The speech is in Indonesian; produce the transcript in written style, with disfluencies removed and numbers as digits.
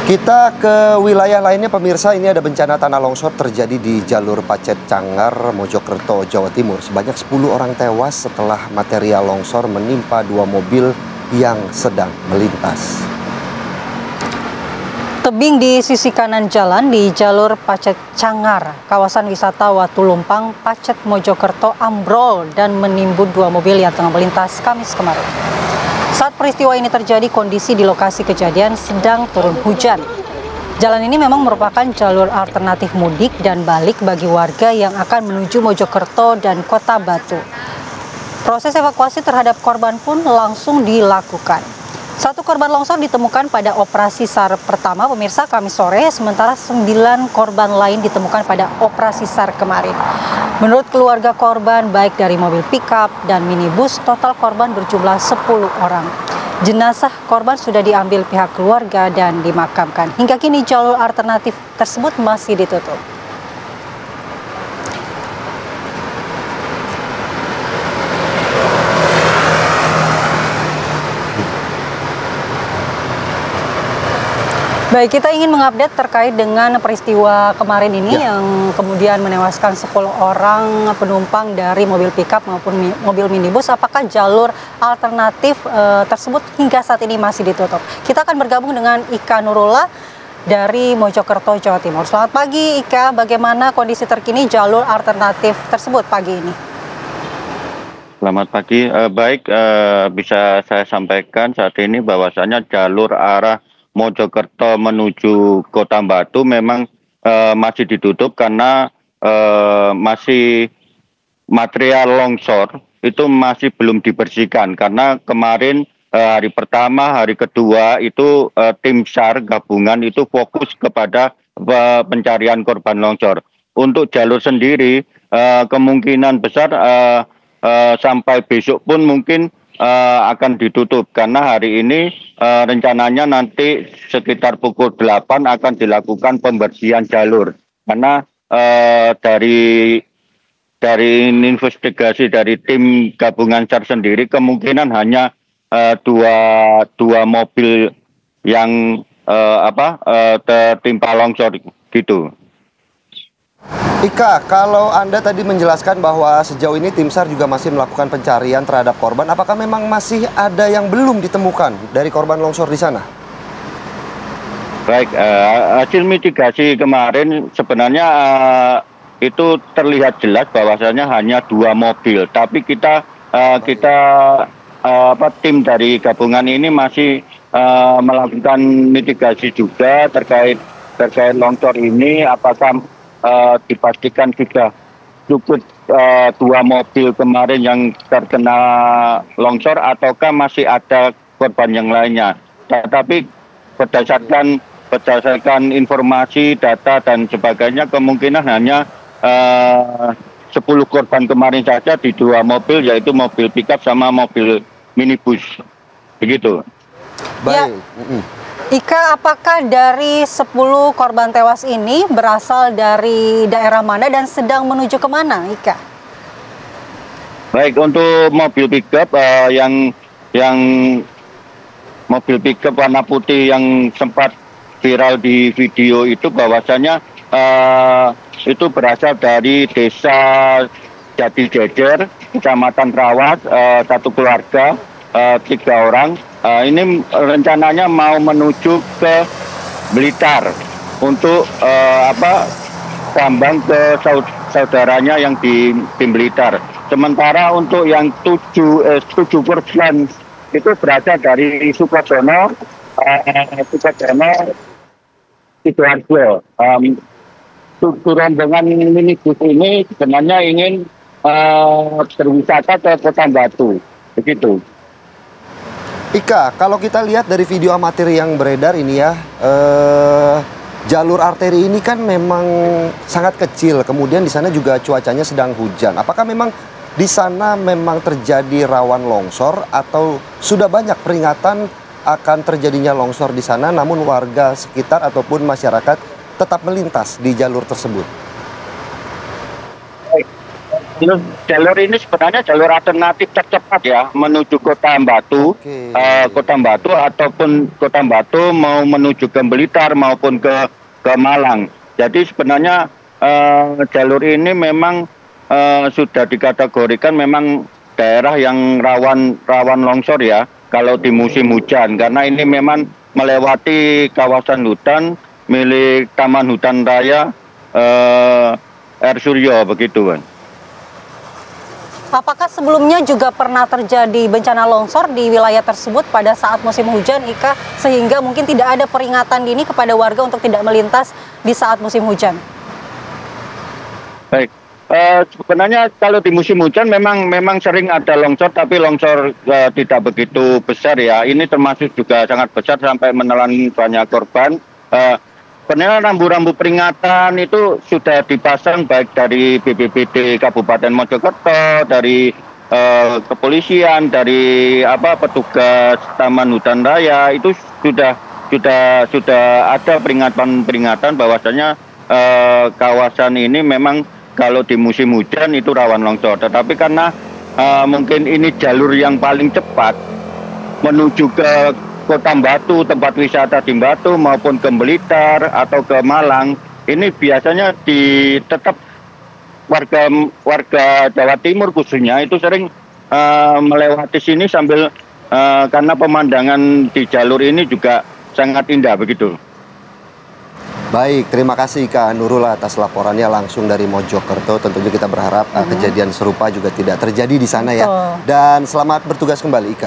Kita ke wilayah lainnya pemirsa, ini ada bencana tanah longsor terjadi di jalur Pacet Cangar, Mojokerto, Jawa Timur. Sebanyak 10 orang tewas setelah material longsor menimpa 2 mobil yang sedang melintas. Tebing di sisi kanan jalan di jalur Pacet Cangar, kawasan wisata Watu Lumpang, Pacet, Mojokerto ambrol dan menimbun 2 mobil yang tengah melintas Kamis kemarin. Saat peristiwa ini terjadi, kondisi di lokasi kejadian sedang turun hujan. Jalan ini memang merupakan jalur alternatif mudik dan balik bagi warga yang akan menuju Mojokerto dan Kota Batu. Proses evakuasi terhadap korban pun langsung dilakukan. 1 korban longsor ditemukan pada operasi SAR pertama, pemirsa, Kamis sore, sementara 9 korban lain ditemukan pada operasi SAR kemarin. Menurut keluarga korban, baik dari mobil pickup dan minibus, total korban berjumlah 10 orang. Jenazah korban sudah diambil pihak keluarga dan dimakamkan. Hingga kini jalur alternatif tersebut masih ditutup. Baik, kita ingin mengupdate terkait dengan peristiwa kemarin ini yang kemudian menewaskan 10 orang penumpang dari mobil pickup maupun mobil minibus. Apakah jalur alternatif tersebut hingga saat ini masih ditutup? Kita akan bergabung dengan Ika Nurullah dari Mojokerto, Jawa Timur. Selamat pagi, Ika. Bagaimana kondisi terkini jalur alternatif tersebut pagi ini? Selamat pagi. Baik, bisa saya sampaikan saat ini bahwasanya jalur arah Mojokerto menuju Kota Batu memang masih ditutup karena masih material longsor itu masih belum dibersihkan, karena kemarin hari pertama, hari kedua itu tim SAR gabungan itu fokus kepada pencarian korban longsor. Untuk jalur sendiri kemungkinan besar sampai besok pun mungkin akan ditutup, karena hari ini rencananya nanti sekitar pukul 8 akan dilakukan pembersihan jalur, karena dari investigasi dari tim gabungan SAR sendiri kemungkinan hanya dua mobil yang tertimpa longsor gitu. Ika, kalau Anda tadi menjelaskan bahwa sejauh ini tim SAR juga masih melakukan pencarian terhadap korban, apakah memang masih ada yang belum ditemukan dari korban longsor di sana? Baik, hasil mitigasi kemarin sebenarnya itu terlihat jelas bahwasanya hanya 2 mobil, tapi tim dari gabungan ini masih melakukan mitigasi juga terkait longsor ini. Apakah dipastikan sudah cukup 2 mobil kemarin yang terkena longsor ataukah masih ada korban yang lainnya. Tetapi berdasarkan informasi, data dan sebagainya, kemungkinan hanya 10 korban kemarin saja di 2 mobil, yaitu mobil pickup sama mobil minibus. Begitu. Baik. Ya. Ika, apakah dari 10 korban tewas ini berasal dari daerah mana dan sedang menuju kemana, Ika? Baik, untuk mobil pickup yang mobil pickup warna putih yang sempat viral di video itu, bahwasanya itu berasal dari desa Jati Jejer, Kecamatan Trawas, 1 keluarga, 3 orang. Ini rencananya mau menuju ke Blitar untuk sambang ke saudaranya yang di Blitar. Sementara untuk yang 7 korban itu berasal dari Sukodono, Sidoarjo. Rombongan minibus ini sebenarnya ingin berwisata ke Kota Batu, begitu. Ika, kalau kita lihat dari video amatir yang beredar ini ya, jalur arteri ini kan memang sangat kecil, kemudian di sana juga cuacanya sedang hujan. Apakah memang di sana memang terjadi rawan longsor atau sudah banyak peringatan akan terjadinya longsor di sana, namun warga sekitar ataupun masyarakat tetap melintas di jalur tersebut? jalur ini sebenarnya jalur alternatif tercepat ya menuju Kota Batu, Oke. Kota Batu ataupun Kota Batu mau menuju ke Blitar maupun ke Malang. Jadi sebenarnya jalur ini memang sudah dikategorikan memang daerah yang rawan longsor ya kalau di musim hujan, karena ini memang melewati kawasan hutan milik Taman Hutan Raya Air Suryo begitu, Wan. Apakah sebelumnya juga pernah terjadi bencana longsor di wilayah tersebut pada saat musim hujan, Ika, sehingga mungkin tidak ada peringatan dini kepada warga untuk tidak melintas di saat musim hujan? Baik, sebenarnya kalau di musim hujan memang sering ada longsor, tapi longsor tidak begitu besar ya. Ini termasuk juga sangat besar sampai menelan banyak korban. Sebenarnya rambu-rambu peringatan itu sudah dipasang baik dari BPBD Kabupaten Mojokerto, dari kepolisian, dari petugas Taman Hutan Raya, itu sudah ada peringatan bahwasanya kawasan ini memang kalau di musim hujan itu rawan longsor. Tetapi karena mungkin ini jalur yang paling cepat menuju ke Kota Batu, tempat wisata di Batu maupun ke Blitar atau ke Malang, ini biasanya tetap warga Jawa Timur khususnya itu sering melewati sini sambil karena pemandangan di jalur ini juga sangat indah begitu. Baik, terima kasih Ika Nurul atas laporannya langsung dari Mojokerto. Tentunya kita berharap kejadian serupa juga tidak terjadi di sana ya. Dan selamat bertugas kembali Ika.